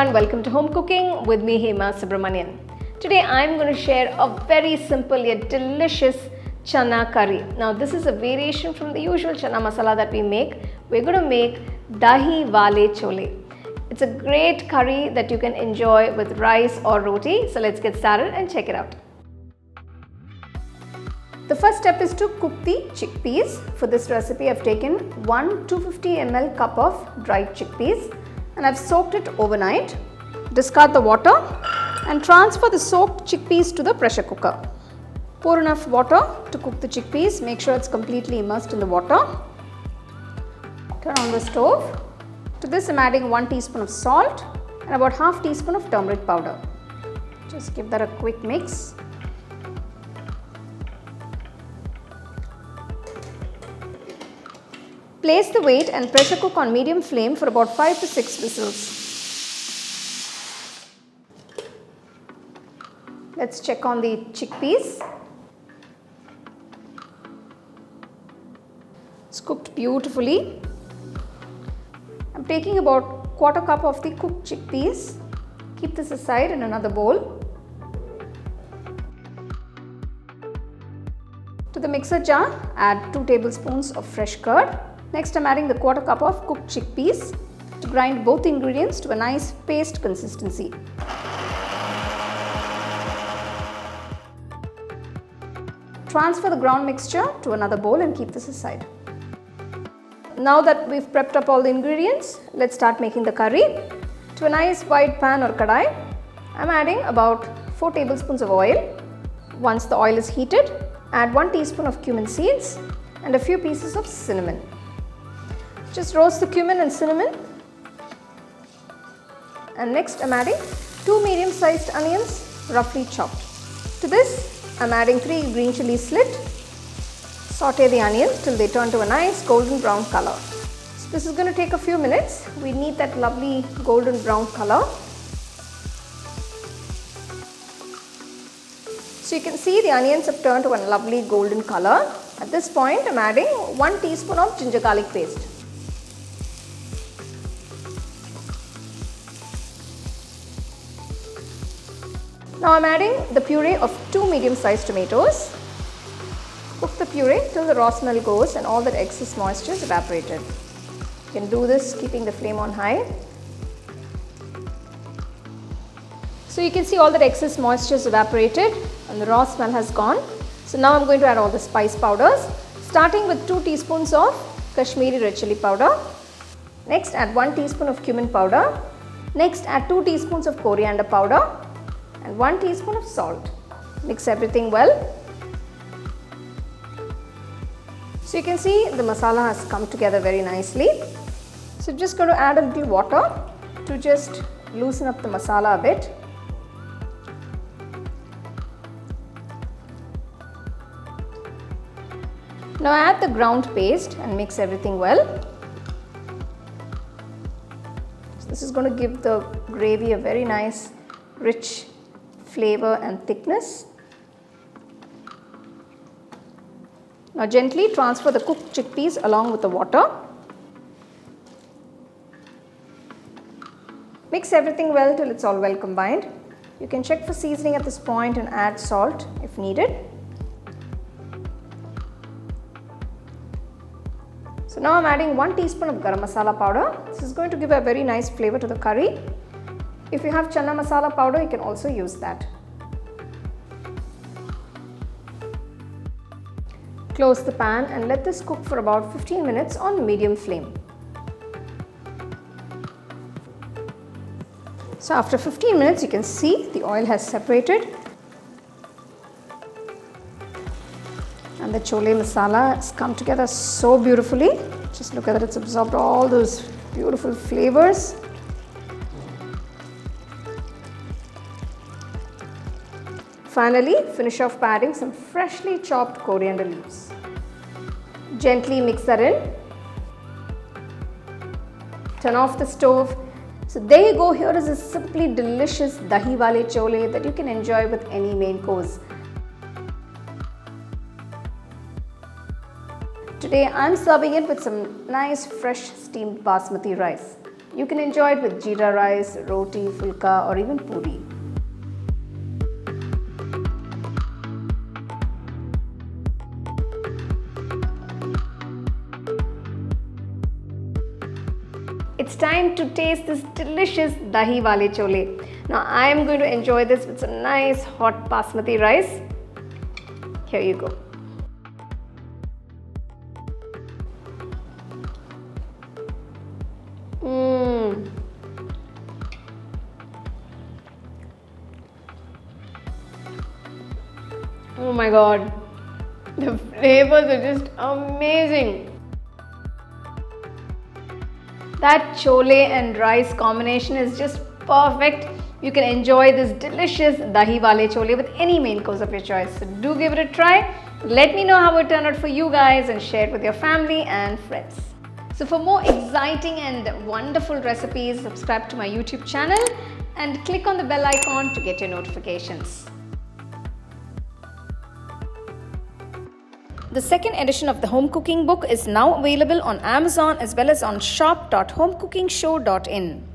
everyone, welcome to Home Cooking with me Hema Subramanian. Today I'm going to share a very simple yet delicious chana curry. Now this is a variation from the usual chana masala that we make. We're going to make Dahi Wale Chole. It's a great curry that you can enjoy with rice or roti. So let's get started and check it out. The first step is to cook the chickpeas. For this recipe I've taken 250 ml cup of dried chickpeas and I've soaked it overnight. Discard the water and transfer the soaked chickpeas to the pressure cooker. Pour enough water to cook the chickpeas. Make sure it's completely immersed in the water. Turn on the stove. To this I'm adding 1 teaspoon of salt and about half teaspoon of turmeric powder. Just give that a quick mix. Place the weight and pressure cook on medium flame for about 5 to 6 whistles. Let's check on the chickpeas. It's cooked beautifully. I'm taking about quarter cup of the cooked chickpeas. Keep this aside in another bowl. To the mixer jar, add 2 tablespoons of fresh curd. Next, I'm adding the quarter cup of cooked chickpeas to grind both ingredients to a nice paste consistency. Transfer the ground mixture to another bowl and keep this aside. Now that we've prepped up all the ingredients, let's start making the curry. To a nice wide pan or kadai, I'm adding about 4 tablespoons of oil. Once the oil is heated, add 1 teaspoon of cumin seeds and a few pieces of cinnamon. Just roast the cumin and cinnamon. And next I'm adding 2 medium-sized onions roughly chopped. To this I'm adding 3 green chilli slit. Saute the onions till they turn to a nice golden brown color. So this is going to take a few minutes. We need that lovely golden brown color. So you can see the onions have turned to a lovely golden color. At this point I'm adding 1 teaspoon of ginger garlic paste. Now I'm adding the puree of 2 medium-sized tomatoes. Cook the puree till the raw smell goes and all that excess moisture is evaporated. You can do this keeping the flame on high. So you can see all that excess moisture is evaporated and the raw smell has gone. So now I'm going to add all the spice powders, starting with 2 teaspoons of Kashmiri red chilli powder. Next add 1 teaspoon of cumin powder. Next add 2 teaspoons of coriander powder and 1 teaspoon of salt. Mix everything well. So you can see the masala has come together very nicely. So I'm just going to add a little water to just loosen up the masala a bit. Now add the ground paste and mix everything well. So this is going to give the gravy a very nice rich flavor and thickness. Now gently transfer the cooked chickpeas along with the water. Mix everything well till it's all well combined. You can check for seasoning at this point and add salt if needed. So now I'm adding 1 teaspoon of Garam Masala powder. This is going to give a very nice flavor to the curry. If you have Chana Masala powder, you can also use that. Close the pan and let this cook for about 15 minutes on medium flame. So after 15 minutes, you can see the oil has separated and the chole masala has come together so beautifully. Just look at it, it's absorbed all those beautiful flavors. Finally, finish off by adding some freshly chopped coriander leaves. Gently mix that in. Turn off the stove. So there you go, here is a simply delicious Dahi Wale Chole that you can enjoy with any main course. Today I'm serving it with some nice fresh steamed basmati rice. You can enjoy it with jeera rice, roti, fulka or even puri. It's time to taste this delicious Dahi Wale Chole. Now I am going to enjoy this with some nice hot basmati rice. Here you go. Oh my god, the flavors are just amazing. That chole and rice combination is just perfect. You can enjoy this delicious Dahi Wale Chole with any main course of your choice. So do give it a try. Let me know how it turned out for you guys and share it with your family and friends. So for more exciting and wonderful recipes, subscribe to my YouTube channel and click on the bell icon to get your notifications. The second edition of the home cooking book is now available on Amazon as well as on shop.homecookingshow.in.